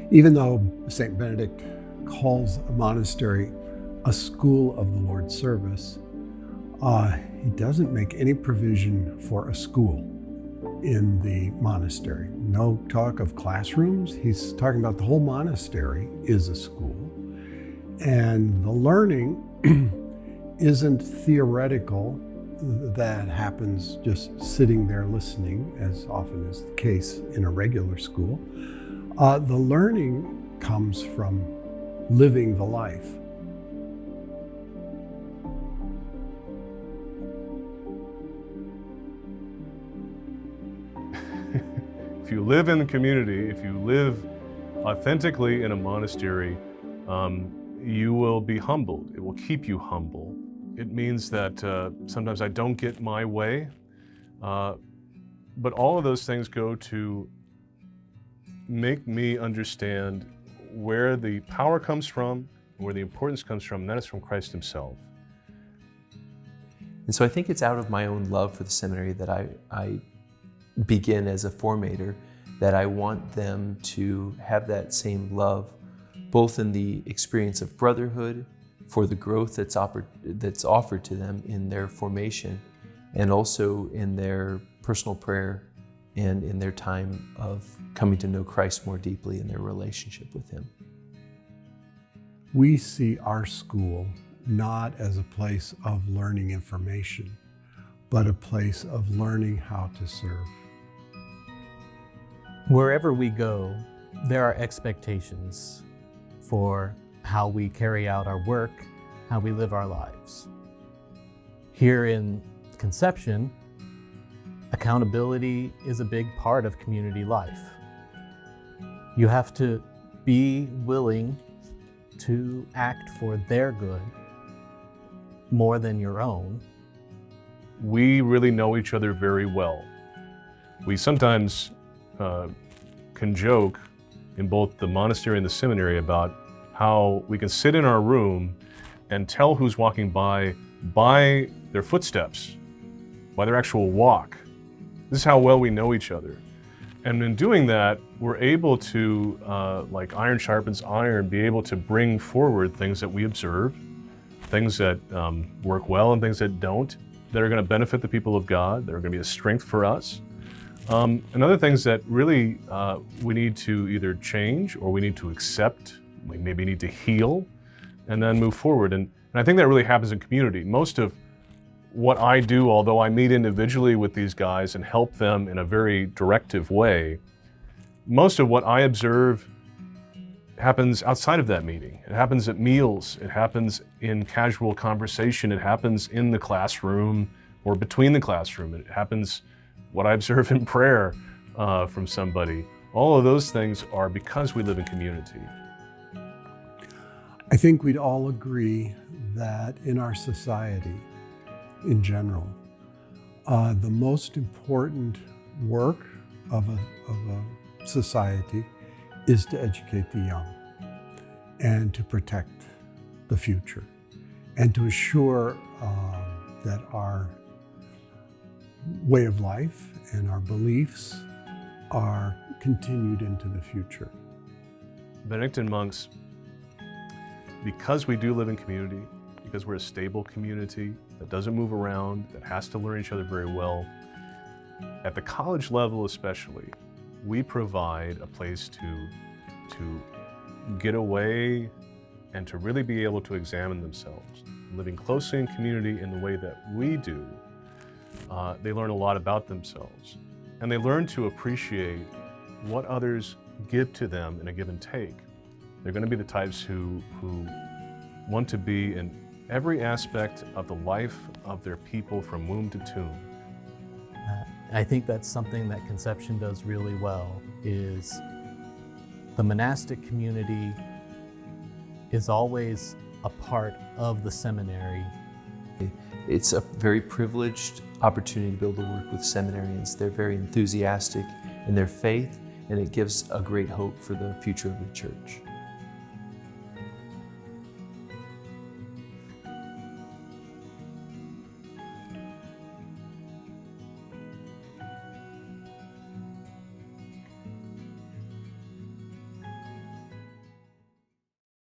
Even though St. Benedict calls a monastery a school of the Lord's service, he doesn't make any provision for a school in the monastery. No talk of classrooms. He's talking about the whole monastery is a school. And the learning isn't theoretical that happens just sitting there listening, as often is the case in a regular school. The learning comes from living the life. If you live in the community, if you live authentically in a monastery, you will be humbled. It will keep you humble. It means that sometimes I don't get my way, but all of those things go to make me understand where the power comes from, where the importance comes from, and that is from Christ himself. And so I think it's out of my own love for the seminary that I begin as a formator, that I want them to have that same love, both in the experience of brotherhood, for the growth that's offered to them in their formation, and also in their personal prayer and in their time of coming to know Christ more deeply in their relationship with him. We see our school not as a place of learning information, but a place of learning how to serve. Wherever we go, there are expectations for how we carry out our work, how we live our lives. Here in Conception, accountability is a big part of community life. You have to be willing to act for their good more than your own. We really know each other very well. We sometimes can joke in both the monastery and the seminary about how we can sit in our room and tell who's walking by their footsteps, by their actual walk. This is how well we know each other. And in doing that, we're able to, like iron sharpens iron, be able to bring forward things that we observe, things that work well and things that don't, that are going to benefit the people of God, that are going to be a strength for us. And other things that really we need to either change or we need to accept, we maybe need to heal, and then move forward. And I think that really happens in community. Most of what I do, although I meet individually with these guys and help them in a very directive way, most of what I observe happens outside of that meeting. It happens at meals, it happens in casual conversation, it happens in the classroom or between the classroom, it happens what I observe in prayer from somebody. All of those things are because we live in community. I think we'd all agree that in our society, in general, the most important work of a society is to educate the young and to protect the future and to assure that our way of life and our beliefs are continued into the future. Benedictine monks, because we do live in community, because we're a stable community that doesn't move around, that has to learn each other very well, at the college level especially, we provide a place to get away and to really be able to examine themselves. Living closely in community in the way that we do, they learn a lot about themselves. And they learn to appreciate what others give to them in a give and take. They're going to be the types who want to be in every aspect of the life of their people from womb to tomb. I think that's something that Conception does really well, is the monastic community is always a part of the seminary. It's a very privileged opportunity to be able to work with seminarians. They're very enthusiastic in their faith, and it gives a great hope for the future of the church.